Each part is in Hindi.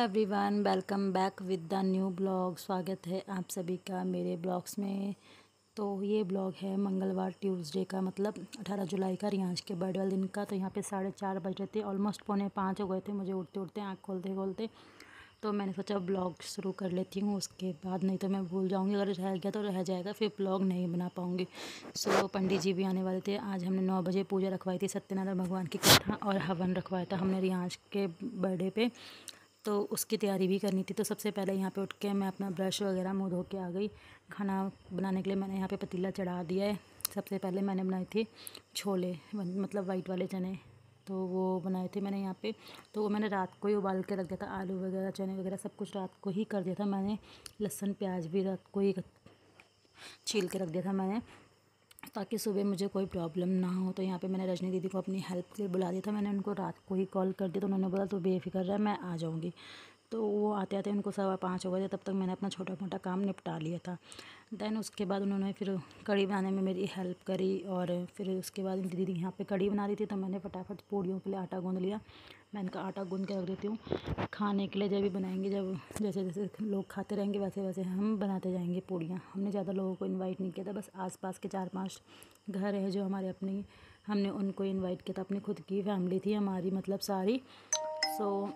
Everyone, welcome back with the new blog. स्वागत है आप सभी का मेरे ब्लॉग्स में। तो ये ब्लॉग है मंगलवार ट्यूसडे का, मतलब 18 जुलाई का, रियांश के बर्थडे वाले दिन का। तो यहाँ पे 4:30 बज रहे थे, ऑलमोस्ट 4:45 हो गए थे मुझे उठते उठते, आँख खोलते खोलते। तो मैंने सोचा ब्लॉग शुरू कर लेती हूँ, उसके बाद नहीं तो मैं भूल जाऊँगी। अगर रह गया तो रह जाएगा, फिर ब्लॉग नहीं बना पाऊँगी। सो पंडित जी भी आने वाले थे। आज हमने 9 बजे पूजा रखवाई थी, सत्यनारायण भगवान की कथा और हवन रखवाया था हमने रियांश के बर्थडे पे। तो उसकी तैयारी भी करनी थी। तो सबसे पहले यहाँ पे उठ के मैं अपना ब्रश वगैरह मुँह धो के आ गई। खाना बनाने के लिए मैंने यहाँ पे पतीला चढ़ा दिया है। सबसे पहले मैंने बनाए थे छोले, मतलब वाइट वाले चने। तो वो बनाए थे मैंने यहाँ पे। तो वो मैंने रात को ही उबाल के रख दिया था, आलू वगैरह चने वगैरह सब कुछ रात को ही कर दिया था मैंने। लहसुन प्याज भी रात को ही छील के रख दिया था मैंने, ताकि सुबह मुझे कोई प्रॉब्लम ना हो। तो यहाँ पे मैंने रजनी दीदी को अपनी हेल्प के लिए बुला दिया था। मैंने उनको रात को ही कॉल कर दिया, तो उन्होंने बोला तो बेफिक्र रह, मैं आ जाऊँगी। तो वो आते आते उनको 5:15 हो गए थे, तब तक मैंने अपना छोटा मोटा काम निपटा लिया था। दैन उसके बाद उन्होंने फिर कढ़ी बनाने में मेरी हेल्प करी। और फिर उसके बाद उनकी दीदी यहाँ पे कढ़ी बना रही थी, तो मैंने फटाफट पूड़ियों के लिए आटा गूँध लिया। मैंने कहा आटा गूँध के रख देती हूँ, खाने के लिए जब भी बनाएंगे, जब जैसे जैसे लोग खाते रहेंगे वैसे वैसे हम बनाते जाएंगे पूड़ियाँ। हमने ज़्यादा लोगों को इनवाइट नहीं किया था, बस आसपास के 4-5 घर है जो हमारे अपनी, हमने उनको इनवाइट किया था। अपनी खुद की फैमिली थी हमारी, मतलब सारी। सो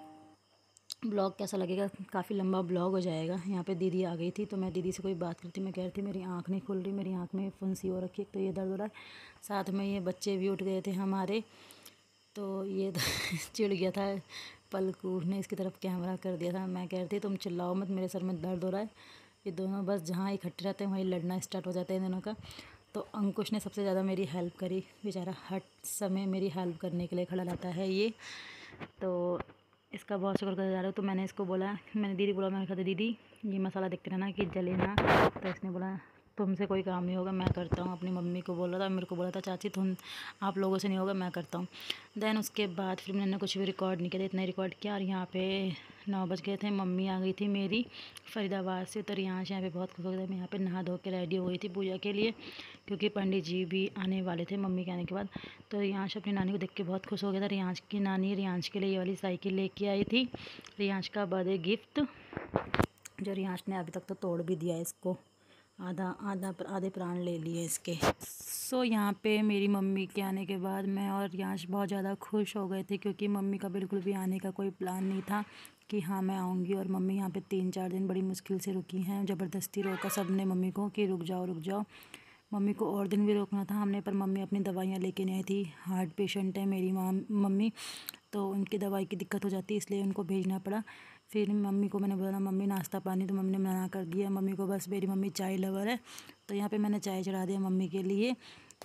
ब्लॉग कैसा लगेगा, काफ़ी लंबा ब्लॉग हो जाएगा। यहाँ पे दीदी आ गई थी, तो मैं दीदी से कोई बात करती, मैं कह रही थी मेरी आँख नहीं खुल रही, मेरी आँख में फुंसी हो रखी है, तो ये दर्द हो रहा है। साथ में ये बच्चे भी उठ गए थे हमारे, तो ये चिढ़ गया था। पलकू ने इसकी तरफ कैमरा कर दिया था। मैं कह रही थी तुम चिल्लाओ मत, मेरे सर में दर्द हो रहा है। ये दोनों बस जहाँ इकट्ठे रहते हैं वहीं लड़ना स्टार्ट हो जाता है इन दोनों का। तो अंकुश ने सबसे ज़्यादा मेरी हेल्प करी, बेचारा हर समय मेरी हेल्प करने के लिए खड़ा रहता है ये। तो इसका बहुत शुक्रगुजार हूँ। तो मैंने इसको बोला, मैंने दीदी बोला, मैंने कहा दीदी ये मसाला देखते रहना कि जले ना। तो इसने बोला तुमसे कोई काम नहीं होगा, मैं करता हूँ। अपनी मम्मी को बोल रहा था, मेरे को बोला था चाची तुम आप लोगों से नहीं होगा, मैं करता हूँ। दैन उसके बाद फिर मैंने कुछ भी रिकॉर्ड नहीं किया था, इतना रिकॉर्ड किया। और यहाँ पे 9 बज गए थे, मम्मी आ गई थी मेरी फरीदाबाद से। तो रियांश यहाँ पे बहुत खुश हो गया। मैं यहाँ पे नहा धो के रेडी हो गई थी पूजा के लिए, क्योंकि पंडित जी भी आने वाले थे मम्मी के आने के बाद। तो रियांश अपनी नानी को देख के बहुत खुश हो गया था। रियांश की नानी रियांश के लिए ये वाली साइकिल लेके आई थी, रियांश का बर्थडे गिफ्ट, जो रियांश ने अभी तक तो तोड़ भी दिया है इसको, आधे प्राण ले लिए इसके। सो यहाँ पे मेरी मम्मी के आने के बाद मैं और रियांश बहुत ज़्यादा खुश हो गए थे, क्योंकि मम्मी का बिल्कुल भी आने का कोई प्लान नहीं था कि हाँ मैं आऊँगी। और मम्मी यहाँ पे 3-4 दिन बड़ी मुश्किल से रुकी हैं, ज़बरदस्ती रोका सब ने मम्मी को कि रुक जाओ रुक जाओ। मम्मी को और दिन भी रोकना था हमने, पर मम्मी अपनी दवाइयाँ लेके नहीं आई थी। हार्ट पेशेंट है मेरी मम्मी, तो उनकी दवाई की दिक्कत हो जाती है, इसलिए उनको भेजना पड़ा। फिर मम्मी को मैंने बोला मम्मी नाश्ता पानी, तो मम्मी ने मना कर दिया। मम्मी को बस, मेरी मम्मी चाय लवर है, तो यहाँ पे मैंने चाय चढ़ा दिया मम्मी के लिए।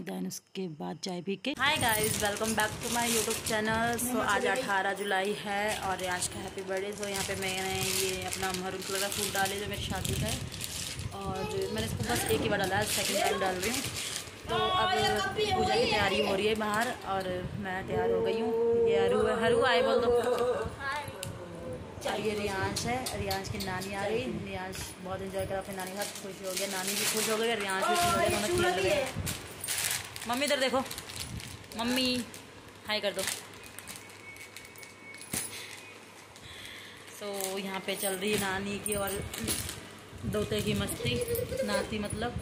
दैन उसके बाद चाय पी के, hi guys, welcome back to my YouTube channel. So आज 18 जुलाई है और आज का हैप्पी बर्थडे। तो यहाँ पे मैंने ये अपना मरून कलर का सूट डाले जो मेरी शादी का है, और मैंने इसको बस एक ही बार डाला है, सेकेंड टाइम डाल रही हूँ। तो अब पूजा की तैयारी हो रही है बाहर, और मैं तैयार हो गई हूँ। ये हरू आए बोल दो। और ये रियांश है, रियांश की नानी आ गई। रियांश बहुत एंजॉय करा अपनी नानी के साथ, खुश हो गया, नानी भी खुश हो गई, रियांश भी खुश हो गया, दोनों खेल रहे हैं। मम्मी इधर देखो, मम्मी हाय कर दो। तो यहाँ पे चल रही है नानी की और दोते की मस्ती, नाती मतलब।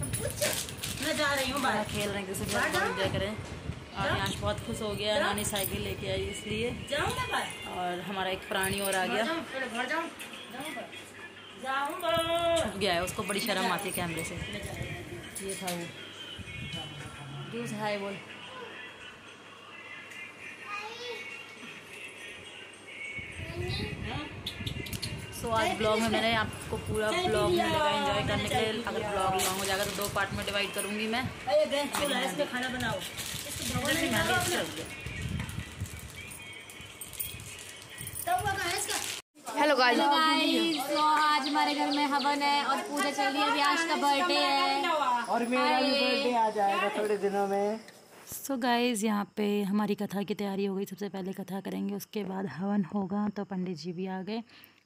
मैं जा रही हूँ बाहर, खेल रहे हैं, किसी बहुत एंजॉय करें। और यहाँ बहुत खुश हो गया, नानी साइकिल लेके आई इसलिए। और हमारा एक प्राणी और आ गया, छुप गया है, उसको बड़ी शर्म आती है कैमरे से। ये था वो, जूस हाय बोल। तो आज ब्लॉग में मैंने आपको पूरा ब्लॉग मिलेगा एंजॉय करने के लिए। अगर ब्लॉग लॉन्ग हो जाएगा तो 2 पार्ट में डिवाइड करूँगी मैं। खाना बनाओ। हेलो गाइस, तो आज हमारे घर में हवन है और पूजा चल रही है। रियांश का बर्थडे है और मेरा भी बर्थडे आ जाएगा थोड़े दिनों में। सो गाइज़, यहाँ पे हमारी कथा की तैयारी हो गई। सबसे पहले कथा करेंगे, उसके बाद हवन होगा। तो पंडित जी भी आ गए।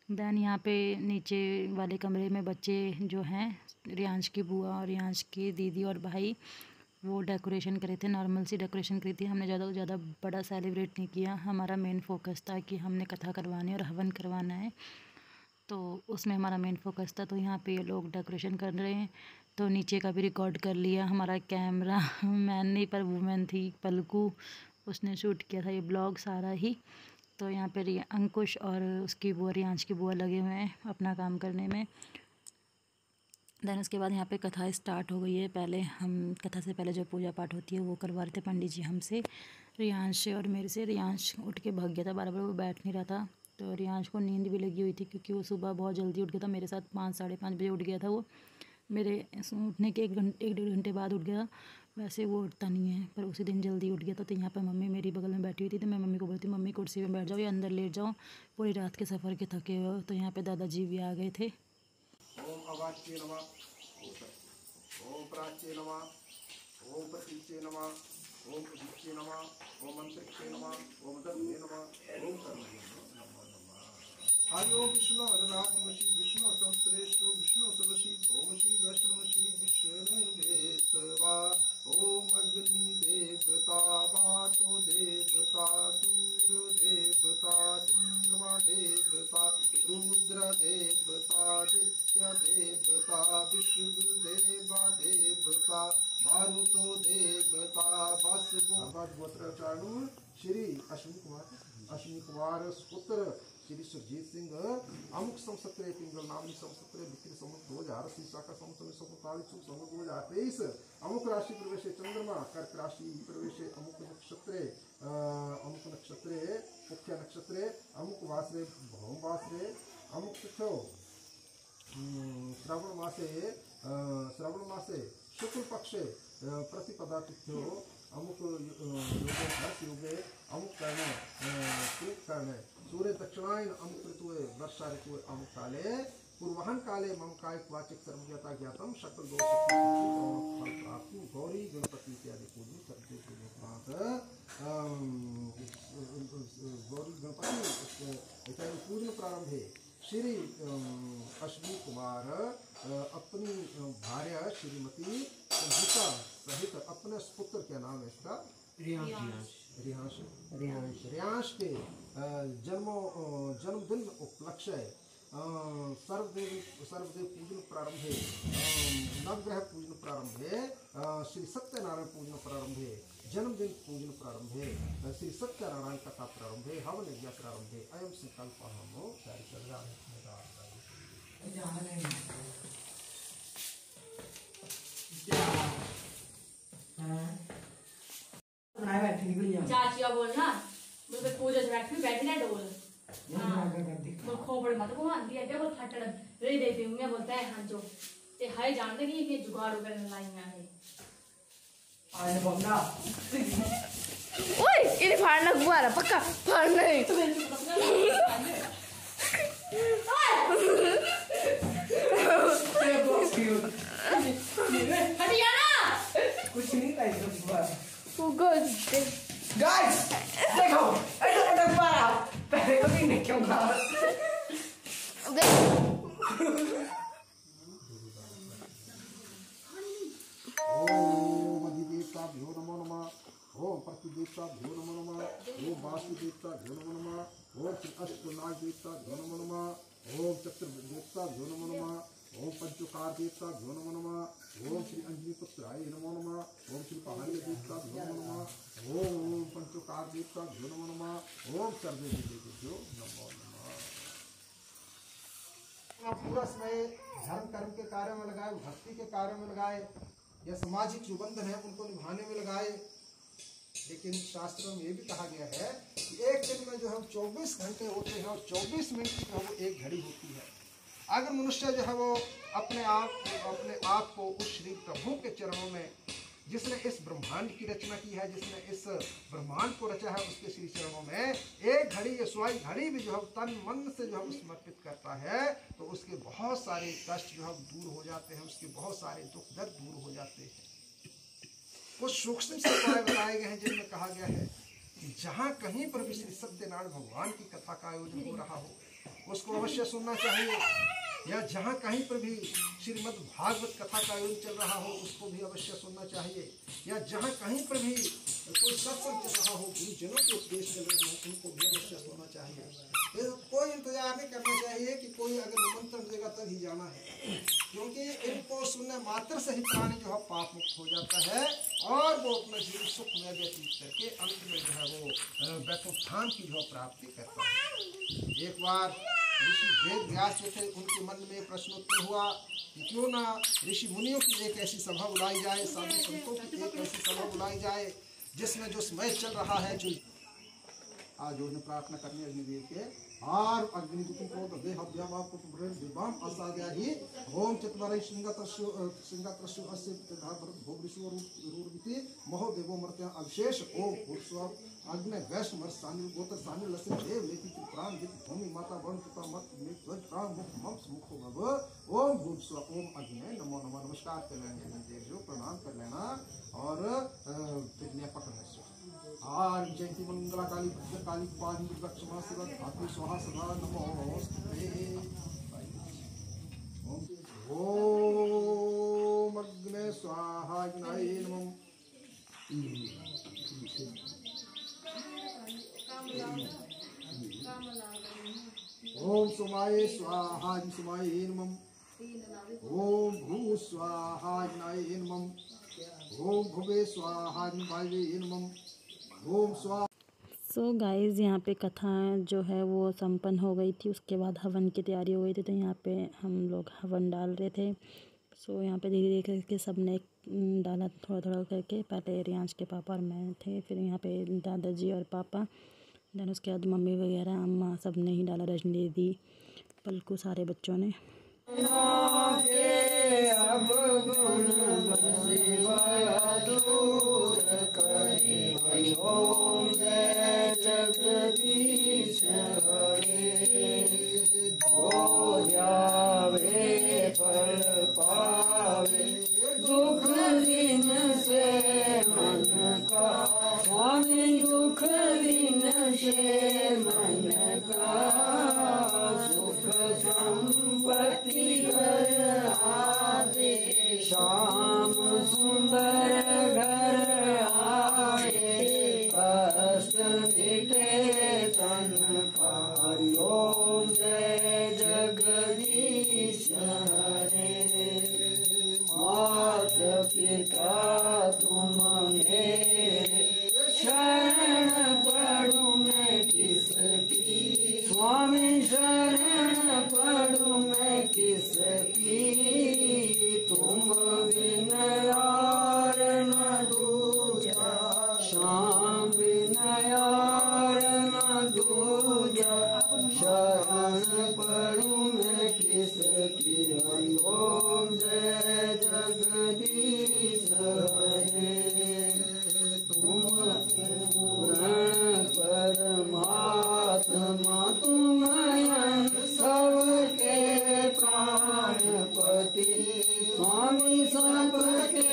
दैन यहाँ पे नीचे वाले कमरे में बच्चे जो हैं, रियांश की बुआ और रियांश की दीदी और भाई, वो डेकोरेशन करे थे, नॉर्मल सी डेकोरेशन करी थी। हमने ज़्यादा बड़ा सेलिब्रेट नहीं किया। हमारा मेन फोकस था कि हमने कथा करवानी और हवन करवाना है। तो उसमें हमारा मेन फोकस था। तो यहाँ पे ये लोग डेकोरेशन कर रहे हैं, तो नीचे का भी रिकॉर्ड कर लिया हमारा कैमरा मैन नहीं पर वूमेन थी पलकू, उसने शूट किया था ये ब्लॉग सारा ही। तो यहाँ पे अंकुश और उसकी बुआ रियांश की बुआ लगे हुए हैं अपना काम करने में। देन उसके बाद यहाँ पे कथा स्टार्ट हो गई है। पहले हम कथा से पहले जो पूजा पाठ होती है वो करवा रहे थे पंडित जी हमसे, रियांश से और मेरे से। रियांश उठ के भाग गया था, बार बार वो बैठ नहीं रहा था। तो रियांश को नींद भी लगी हुई थी क्योंकि वो सुबह बहुत जल्दी उठ गया था, मेरे साथ 5 साढ़े 5 बजे उठ गया था वो। मेरे उठने के 1-1.5 घंटे बाद उठ गया। वैसे वो उठता नहीं है पर उसी दिन जल्दी उठ गया था। तो यहाँ पर मम्मी मेरी बगल में बैठी हुई थी, तो मैं मम्मी को बोलती मम्मी कुर्सी में बैठ जाओ या अंदर लेट जाओ, पूरी रात के सफ़र के थके हुए हो। तो यहाँ पे दादाजी भी आ गए थे। ओम अवाच्ये नमः, ओम प्राच्ये नमः, ओम प्रतीचे नमः, ओम प्रदीप्ये नमः, ओम अंतरिक्षे नमः, ओम धर्मे नमः, ओम कर्मणे नमः। हरि ओम विष्णु अनरागमशी विष्णु संश्रेष्ठो विष्णु सर्वशी ओमशी वैष्णवशी विश्वमेवेत्वा। ओम अग्नि देवता वातो देवता सूर्य देवता चंद्रमा देवता रुद्र देवता आदित्य देवता विश्वदेवा देवता मारुतो देवता बसवो गोत्राचार्य श्री अश्विनी कुमार पुत्र श्री सुरजीत सिंह अमुक संसत्रे पिंगल नामी संसत्रे विक्री समुख 2000 शीशा का संवत्सर 1945 समुख 2023 अमुक राशि प्रवेश चंद्रमा कर्क राशि प्रवेश अमुक नक्षत्रे मुख्य नक्षत्रे अमुक वासरे भौम वासरे अमुक तिथो श्रावण मासे शुक्ल पक्षे प्रतिपदा तिथ्यो अमुक योगे हर्ष योगे अमुक करणे कृत करणे सूर्य दक्षिणायन अमुक ऋतुए वर्षा ऋतुए अमुक काले पूर्वाहन काले मम कायिक वाचिक सर्वज्ञता ज्ञातम शकल दोष फल प्राप्ति गौरी गणपति इत्यादि पूजन करते गौरी गणपति इत्यादि पूजन प्रारंभ है। श्री अश्विनी कुमार अपनी भार्या श्रीमती गीता सहित अपने पुत्र के नाम है इसका रियांश के जन्मदिन उपलक्ष्य सर्वदेव पूजन प्रारंभ है, नवग्रह पूजन प्रारंभ है, श्री सत्यनारायण पूजन प्रारंभ है, जन्मदिन पूजन प्रारंभ है, श्री सत्यनारायण कथा प्रारंभ है, हवन यज्ञ प्रारंभ है। अयम संकल्प हम चल रहा है। चाचिया बोलना मुझे पूजा से बैठी ना डोल खोपड़ मत को आंधी है क्या वो फटड़ रे देते हूँ मैं बोलता है हाँ जो ये हाय जानते कि ये जुगाड़ करने लाइया है आने बोलना ओए ये फाड़ना हुआ रहा पक्का फाड़ना है हटिया ना कुछ नहीं था गाइस देखो ऐसा पारा पहले कभी नहीं क्यों कहा ओम अधिदेवताभ्यो नमो नमः, ओम प्रतिदेवताभ्यो नमो नमः, ओम वासुदेवताभ्यो नमो नमः, ओम अष्टनाग देवताभ्यो नमो नमः, ओम चतुर्देवताभ्यो नमो नमः, ओम पंचकार देवताभ्यो नमो नमः, ओम श्री अंजनी पुत्राय नमो नमः, ओम श्री पहाड़ी देवताभ्यो नमो नमः, ओम पंचकार देवताभ्यो नमो नमः, ओम सर्वे देवताभ्यो नमो नमः। पूरा समय धर्म कर्म के कार्य में लगाए, भक्ति के कार्य में लगाए या सामाजिक जो बंधन है उनको निभाने में लगाए। लेकिन शास्त्रों में ये भी कहा गया है कि एक दिन में जो है 24 घंटे होते हैं और 24 मिनट की जो है वो एक घड़ी होती है। अगर मनुष्य जो है वो अपने आप को उस श्री प्रभु के चरणों में, जिसने इस ब्रह्मांड की रचना की है, जिसने इस ब्रह्मांड को रचा है, उसके श्री चरणों में एक घड़ी या स्वाई घड़ी भी जो है तन मन से जो है समर्पित करता है तो उसके बहुत सारे कष्ट जो है दूर हो जाते हैं, उसके बहुत सारे दुख दर्द दूर हो जाते हैं। कुछ सूक्ष्म से उपाय बताए गए हैं जिनमें कहा गया है कि जहाँ कहीं पर भी श्री सत्यनारायण भगवान की कथा का आयोजन हो रहा हो उसको अवश्य सुनना चाहिए, या जहाँ कहीं पर भी श्रीमद् भागवत कथा का आयोजन चल रहा हो उसको भी अवश्य सुनना चाहिए, या जहाँ कहीं पर भी कोई सत्संग चल रहा हो, गुरुजनों के उपदेश चल रहे हो उनको भी अवश्य सुनना चाहिए। कोई इंतजार इंतजार नहीं करना चाहिए कि कोई अगर निमंत्रण देगा तभी जाना है, क्योंकि इनको सुनने मात्र से ही प्राणी जो है पाप मुक्त हो जाता है और वो अपना जीवन सुख में व्यतीत करके अंत में जो है वो वैकुंठान की जो प्राप्ति करता है। एक बार ऋषि वेद व्यास जो थे उनके मन में प्रश्न उत्पन्न हुआ कि क्यों ना ऋषि मुनियों की एक ऐसी सभा बुलाई जाए, साधु संतों की एक ऐसी सभा बुलाई जाए जिसमें जो समय चल रहा है, जो आज उन्हें प्रार्थना करनी अग्निदेव के और अग्निदुतो देवाम असाद्याहि ओम चत्वारि सिंहतृषु अस्य भोगृषु रूरविति महो देवो मर्त्य अविशेष ओम भूस्व अग्नि वैश्व मर सानिल गोत्र सानिल लस्य देव लेति प्राण दित भूमि माता वर्ण पिता मत ध्वज प्राण मुख मम मुख भव ओम भूस्व ओम अग्नि नमो नमः। नमस्कार कर लेना अग्निदेव जो प्रणाम कर लेना और फिर पकड़ना और जयंती मंगला काली भद्र काली पादी लक्ष्मण शिव धातु स्वाहा सदा नमोस्ते। ओम अग्ने स्वाहा अग्नाय नमः। ओम सोमाय स्वाहा सोमाय नमः। ओम भू स्वाहा अग्नाय नमः। ओम भुवे स्वाहा वायवे नमः। ओम स्वाहा। सो गाइज़ यहाँ पे कथा जो है वो संपन्न हो गई थी, उसके बाद हवन की तैयारी हो गई थी, तो यहाँ पे हम लोग हवन डाल रहे थे। सो यहाँ पे धीरे धीरे करके सब ने डाला थोड़ा थोड़ा करके, पहले रियांश के पापा और मैं थे, फिर यहाँ पे दादाजी और पापा, देन उसके बाद मम्मी वगैरह अम्मा सब ने ही डाला, रजनी दीदी पलकू सारे बच्चों ने। ओम जय जगदीश हरे जो जावे फल पावे दुख दिन से मन का स्वामी दुख दिन से मन का सुख संपत्ति घर आवे श्याम सुंदर घर तन कार्यो जय जगदीश हरे मात पिता तुम मेरे शरण पढ़ूं मैं किसकी स्वामी शरण पढ़ूं मैं किसकी तुम बिन यार न दूजा श्याम बिन यार न दूजा शरण पढ़ूं मैं किसकी ओम जय जगदीश हरे तुम पूर्ण परमात्मा तुम सबके प्राणपति स्वामी सबके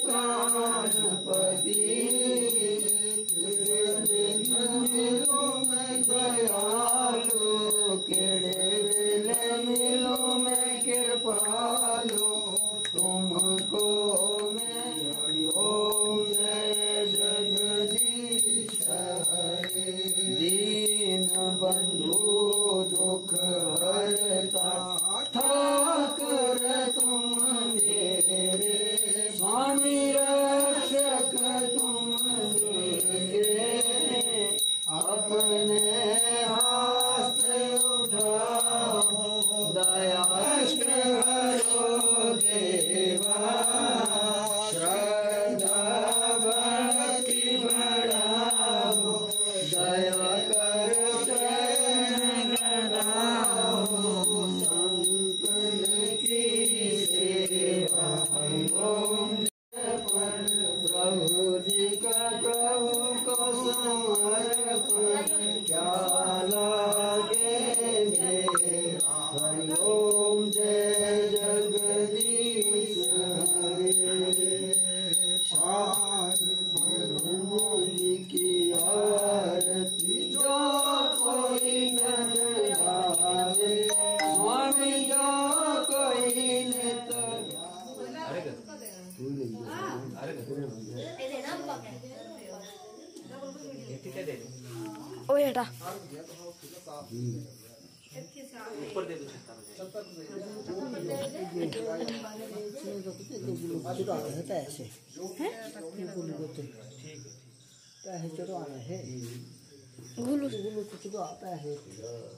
प्राणपति दयालु केड़े मिलो मैं कृपालु तुमको मैं ओम जय जगदीश हरे दीन बंधु दुख हरता ठाकुर तुम मेरे स्वामी रक्षक तुम मेरे अपने हाथ उठाओ दया करो देवा श्रद्धा भक्ति बढ़ाओ दया कर शरण लगाओ संतन की सेवा ओम प्रभु जी का प्रभु को समर्पण क्या लागे मेरा हरि ओम जय जगदीश हरे पार भरू की आरती जो कोई न गावे स्वामी जो कोई न ओ बेटा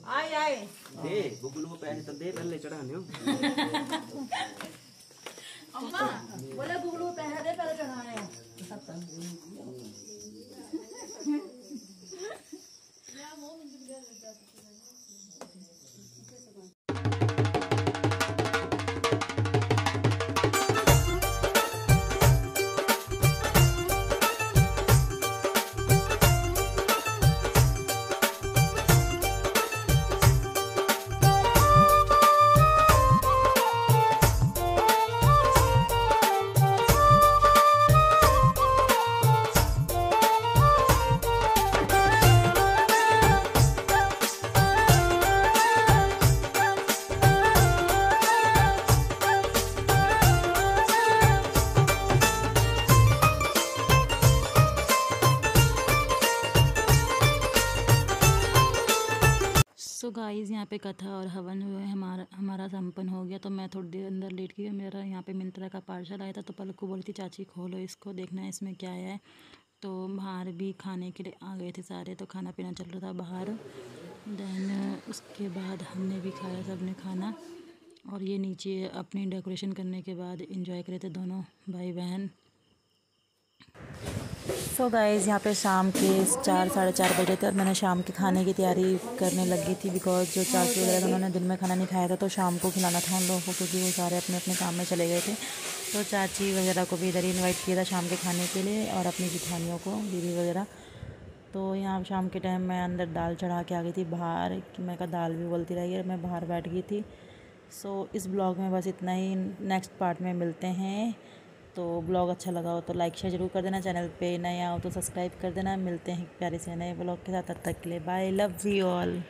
आए आए दे गुगल को पैसे तो दे पहले चढ़ाने हो। अम्मा बोले गुगलू पैसे दे पहले चढ़ाने हो। सो गाइस यहाँ पे कथा और हवन हुए हमारा संपन्न हो गया। तो मैं थोड़ी देर अंदर लेट गई। मेरा यहाँ पे मिंत्रा का पार्सल आया था, तो पलक को बोली थी चाची खोलो इसको, देखना है इसमें क्या है। तो बाहर भी खाने के लिए आ गए थे सारे, तो खाना पीना चल रहा था बाहर। देन उसके बाद हमने भी खाया सबने खाना, और ये नीचे अपनी डेकोरेशन करने के बाद इंजॉय करे थे दोनों भाई बहन। सो गाइस यहाँ पे शाम के 4 साढ़े 4 बजे तक मैंने शाम के खाने की तैयारी करने लगी थी, बिकॉज जो चाची वगैरह उन्होंने दिन में खाना नहीं खाया था, तो शाम को खिलाना था उन लोगों को, क्योंकि वो सारे अपने अपने काम में चले गए थे। तो चाची वगैरह को भी इधर ही इन्वाइट किया था शाम के खाने के लिए, और अपनी जिठानियों को, दीदी वगैरह। तो यहाँ शाम के टाइम मैं अंदर दाल चढ़ा के आ गई थी बाहर, मैं कहा दाल भी बोलती रही है, मैं बाहर बैठ गई थी। सो इस ब्लॉग में बस इतना ही, नेक्स्ट पार्ट में मिलते हैं। तो ब्लॉग अच्छा लगा हो तो लाइक शेयर ज़रूर कर देना, चैनल पे नया हो तो सब्सक्राइब कर देना। मिलते हैं प्यारे से नए ब्लॉग के साथ, तब तक के लिए बाय, लव यू ऑल।